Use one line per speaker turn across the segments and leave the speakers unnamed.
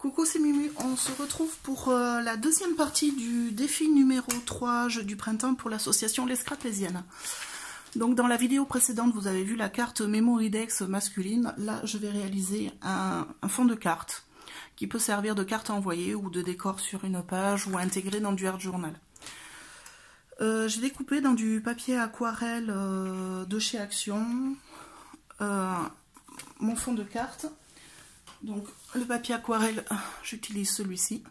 Coucou, c'est Mumu, on se retrouve pour la deuxième partie du défi numéro 3 jeu du printemps pour l'association Les Scraplésiennes. Donc dans la vidéo précédente, vous avez vu la carte Memoridex masculine. Là, je vais réaliser un fond de carte qui peut servir de carte à envoyer ou de décor sur une page ou intégré dans du art journal. J'ai découpé dans du papier aquarelle de chez Action mon fond de carte. Donc le papier aquarelle, j'utilise celui-ci.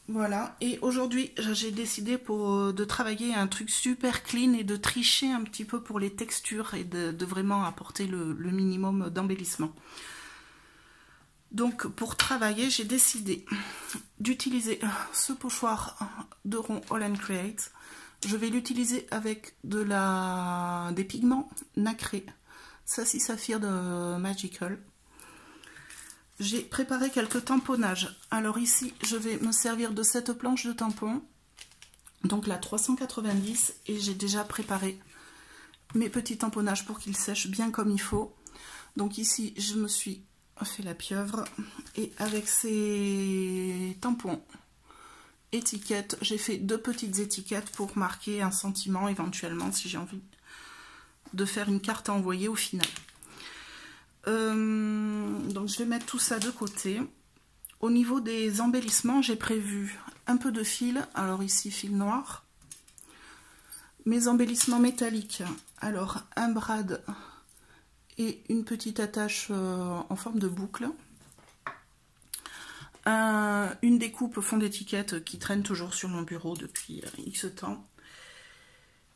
Voilà, et aujourd'hui j'ai décidé de travailler un truc super clean et de tricher un petit peu pour les textures et de vraiment apporter le minimum d'embellissement. Donc pour travailler, j'ai décidé d'utiliser ce pochoir de rond All & Create. Je vais l'utiliser avec des pigments nacrés, Sassy Saphir de Magical. J'ai préparé quelques tamponnages. Alors ici, je vais me servir de cette planche de tampon, donc la 390, et j'ai déjà préparé mes petits tamponnages pour qu'ils sèchent bien comme il faut. Donc ici, je me suis fait la pieuvre, et avec ces tampons étiquettes, j'ai fait deux petites étiquettes pour marquer un sentiment éventuellement si j'ai envie de faire une carte à envoyer au final. Donc je vais mettre tout ça de côté. Au niveau des embellissements, j'ai prévu un peu de fil. Alors ici, fil noir. Mes embellissements métalliques. Alors un brad et une petite attache en forme de boucle. Une découpe fond d'étiquette qui traîne toujours sur mon bureau depuis X temps.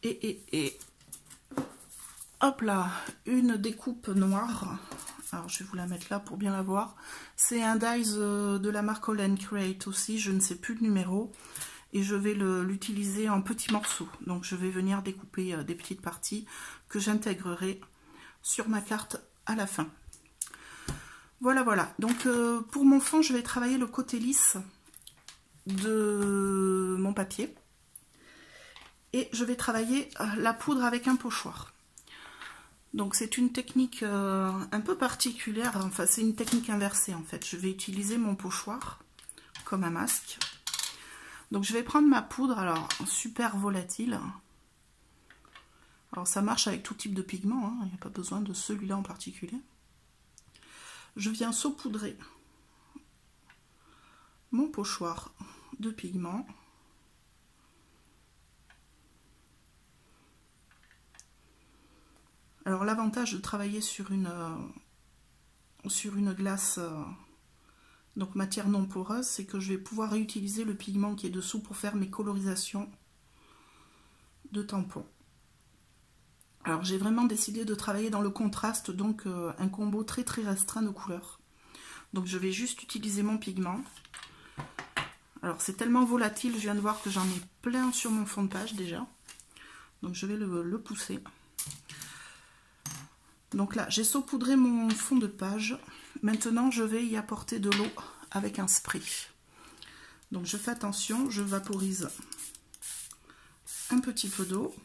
Et hop là, une découpe noire. Alors je vais vous la mettre là pour bien la voir. C'est un dies de la marque All & Create aussi, je ne sais plus le numéro. Et je vais l'utiliser en petits morceaux. Donc je vais venir découper des petites parties que j'intégrerai sur ma carte à la fin. Voilà, voilà. Donc pour mon fond, je vais travailler le côté lisse de mon papier. Et je vais travailler la poudre avec un pochoir. Donc c'est une technique un peu particulière, enfin c'est une technique inversée en fait. Je vais utiliser mon pochoir comme un masque. Donc je vais prendre ma poudre, alors super volatile. Alors ça marche avec tout type de pigment, hein, il n'y a pas besoin de celui-là en particulier. Je viens saupoudrer mon pochoir de pigment. Alors l'avantage de travailler sur une glace, donc matière non poreuse, c'est que je vais pouvoir réutiliser le pigment qui est dessous pour faire mes colorisations de tampons. Alors j'ai vraiment décidé de travailler dans le contraste, donc un combo très très restreint de couleurs. Donc je vais juste utiliser mon pigment. Alors c'est tellement volatile, je viens de voir que j'en ai plein sur mon fond de page déjà. Donc je vais le pousser. Donc là, j'ai saupoudré mon fond de page. Maintenant, je vais y apporter de l'eau avec un spray. Donc je fais attention, je vaporise un petit peu d'eau.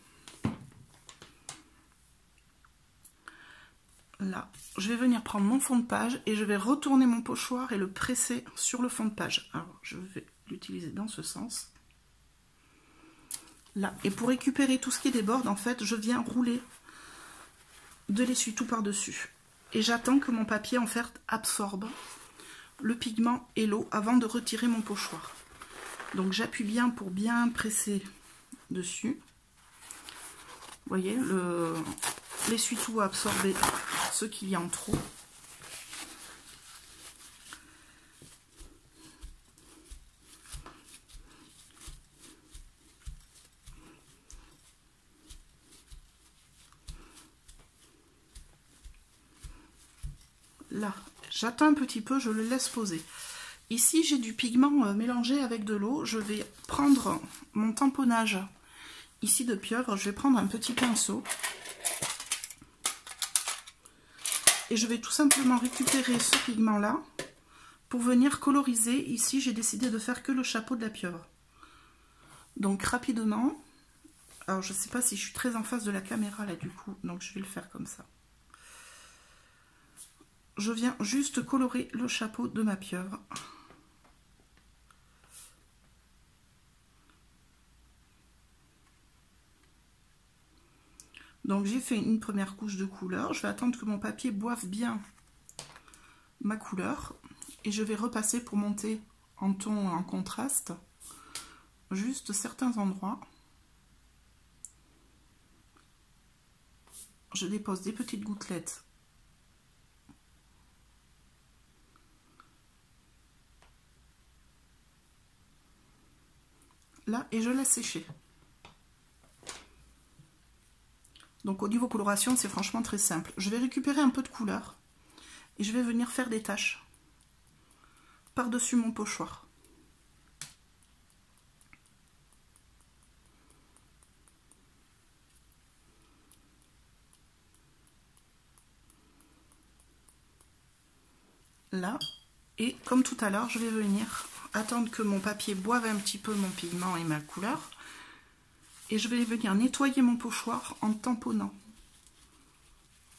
Là, je vais venir prendre mon fond de page et je vais retourner mon pochoir et le presser sur le fond de page. Alors, je vais l'utiliser dans ce sens. Là, et pour récupérer tout ce qui déborde, en fait, je viens rouler de l'essuie-tout par-dessus. Et j'attends que mon papier en fait absorbe le pigment et l'eau avant de retirer mon pochoir. Donc j'appuie bien pour bien presser dessus. Vous voyez, l'essuie-tout a absorbé ce qu'il y a en trop. Là, j'attends un petit peu, je le laisse poser. Ici, j'ai du pigment mélangé avec de l'eau. Je vais prendre mon tamponnage ici de pieuvre. Je vais prendre un petit pinceau. Et je vais tout simplement récupérer ce pigment-là pour venir coloriser. Ici, j'ai décidé de faire que le chapeau de la pieuvre. Donc, rapidement. Alors, je ne sais pas si je suis très en face de la caméra, là, du coup. Donc, je vais le faire comme ça. je viens juste colorer le chapeau de ma pieuvre. Donc j'ai fait une première couche de couleur. Je vais attendre que mon papier boive bien ma couleur. Et je vais repasser pour monter en ton en contraste. Juste certains endroits. Je dépose des petites gouttelettes. Là, et je laisse sécher. Donc au niveau coloration, c'est franchement très simple. Je vais récupérer un peu de couleur et je vais venir faire des taches par-dessus mon pochoir. Là, et comme tout à l'heure, je vais venir attendre que mon papier boive un petit peu mon pigment et ma couleur. Et je vais venir nettoyer mon pochoir en tamponnant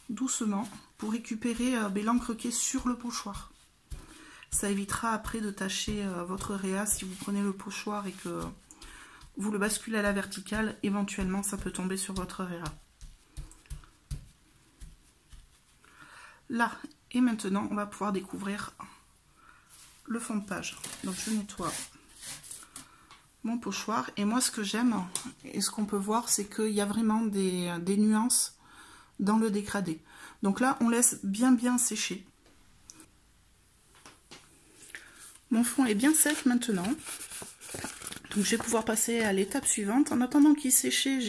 doucement pour récupérer l'encre qui est sur le pochoir. Ça évitera après de tacher votre réa si vous prenez le pochoir et que vous le basculez à la verticale. Éventuellement, ça peut tomber sur votre réa. Là, et maintenant, on va pouvoir découvrir le fond de page. Donc, je nettoie mon pochoir. Et moi, ce que j'aime, et ce qu'on peut voir, c'est qu'il y a vraiment des nuances dans le dégradé. Donc là, on laisse bien sécher. Mon fond est bien sec maintenant. Donc, je vais pouvoir passer à l'étape suivante. En attendant qu'il séchait,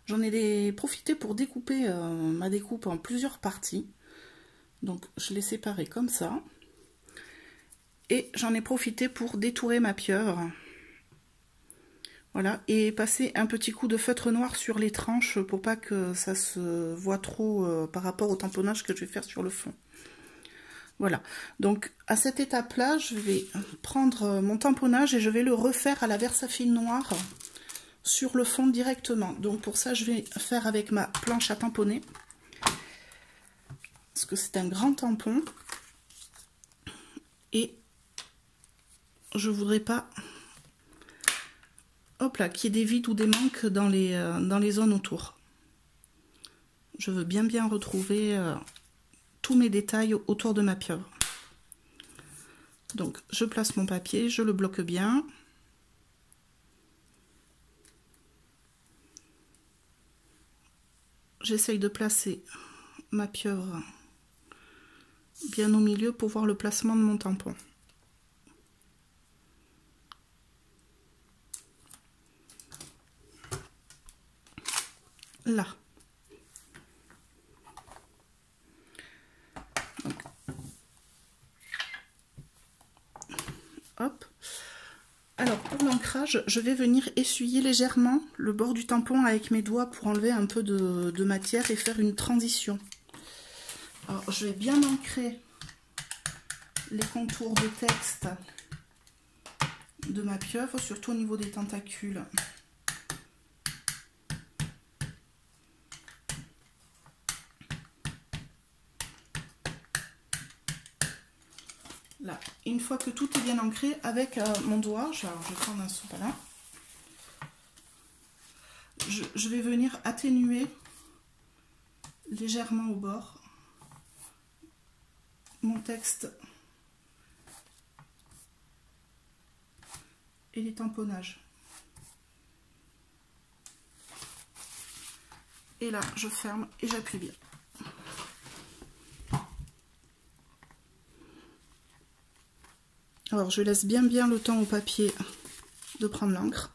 j'en ai profité pour découper ma découpe en plusieurs parties. Donc, je l'ai séparé comme ça. Et j'en ai profité pour détourer ma pieuvre. Voilà, et passer un petit coup de feutre noir sur les tranches pour pas que ça se voit trop par rapport au tamponnage que je vais faire sur le fond. Voilà, donc à cette étape-là, je vais prendre mon tamponnage et je vais le refaire à la Versafil noire sur le fond directement. Donc pour ça, je vais faire avec ma planche à tamponner. Parce que c'est un grand tampon. Et je voudrais pas, hop là, qu'il y ait des vides ou des manques dans les zones autour. Je veux bien retrouver tous mes détails autour de ma pieuvre. Donc je place mon papier, je le bloque bien. J'essaye de placer ma pieuvre bien au milieu pour voir le placement de mon tampon. Là. Donc, hop. Alors pour l'ancrage, je vais venir essuyer légèrement le bord du tampon avec mes doigts pour enlever un peu de matière et faire une transition. Alors je vais bien ancrer les contours de texte de ma pieuvre, surtout au niveau des tentacules. Là, une fois que tout est bien ancré, avec mon doigt, je vais prendre un sopalin, je vais venir atténuer légèrement au bord mon texte et les tamponnages. Et là, je ferme et j'appuie bien. Alors, je laisse bien le temps au papier de prendre l'encre.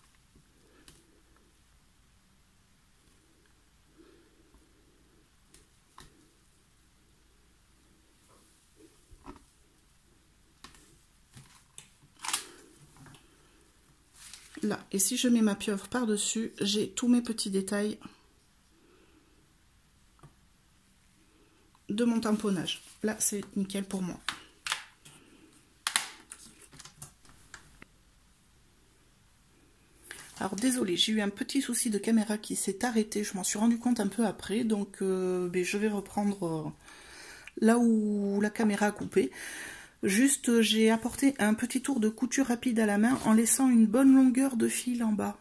Là, et si je mets ma pieuvre par-dessus, j'ai tous mes petits détails de mon tamponnage. Là, c'est nickel pour moi. Alors désolé, j'ai eu un petit souci de caméra qui s'est arrêté, je m'en suis rendu compte un peu après, donc je vais reprendre là où la caméra a coupé. Juste, j'ai apporté un petit tour de couture rapide à la main en laissant une bonne longueur de fil en bas.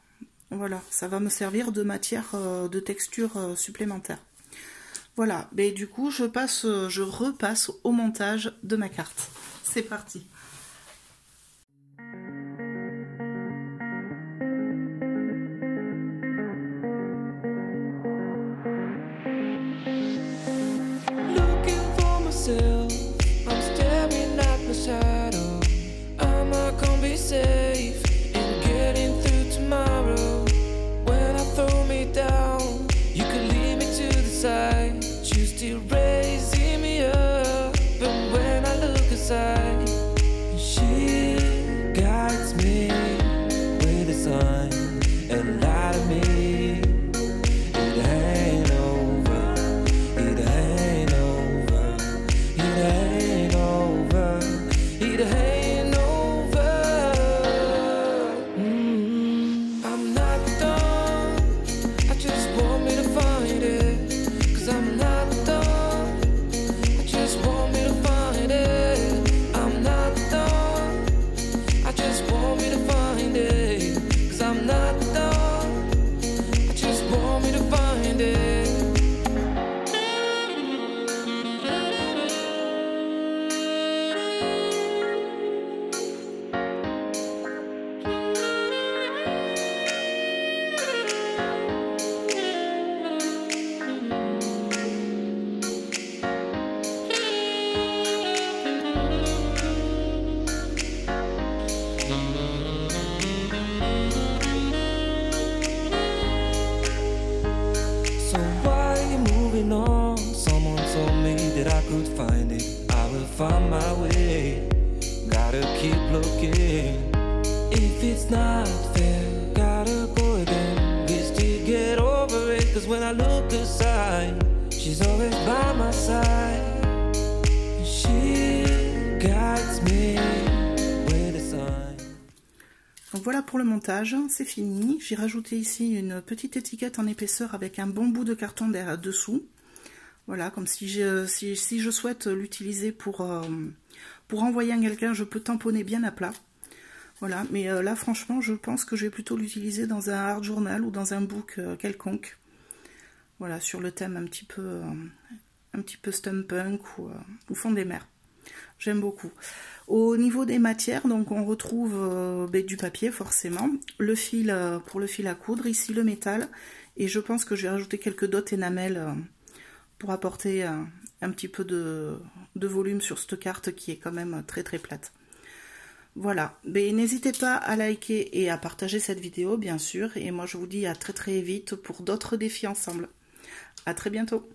Voilà, ça va me servir de matière, de texture supplémentaire. Voilà, mais du coup, je repasse au montage de ma carte. C'est parti.
I'm staring at my shadow. Am I gonna be safe in getting through tomorrow? When I throw me down, you can lead me to the side. You still raising me up, but when I look aside, she guides me with a sign and light of me. It ain't over, it ain't over, it ain't over, it ain't over. I'm not done, I just want me to find it. Cause I'm not done, I just want me to find it. I'm not done, I just want me to find it. Cause I'm not done, I just want me to find it. So why are you moving on? Someone told me that I could find it. I will find my way. Gotta keep looking. If it's not fair, gotta go again. We still get over it. Cause when I look aside, she's always by my side. She guides me with a sign.
Donc voilà pour le montage, c'est fini. J'ai rajouté ici une petite étiquette en épaisseur avec un bon bout de carton dessous. Voilà, comme si je souhaite l'utiliser pour envoyer à quelqu'un, je peux tamponner bien à plat. Voilà, mais là franchement, je pense que je vais plutôt l'utiliser dans un art journal ou dans un book quelconque. Voilà, sur le thème un petit peu steampunk ou fond des mers. J'aime beaucoup. Au niveau des matières, donc on retrouve du papier forcément, le fil pour le fil à coudre, ici le métal, et je pense que je vais rajouter quelques dots énamel pour apporter un petit peu de volume sur cette carte qui est quand même très très plate. Voilà, n'hésitez pas à liker et à partager cette vidéo bien sûr, et moi je vous dis à très très vite pour d'autres défis ensemble. À très bientôt.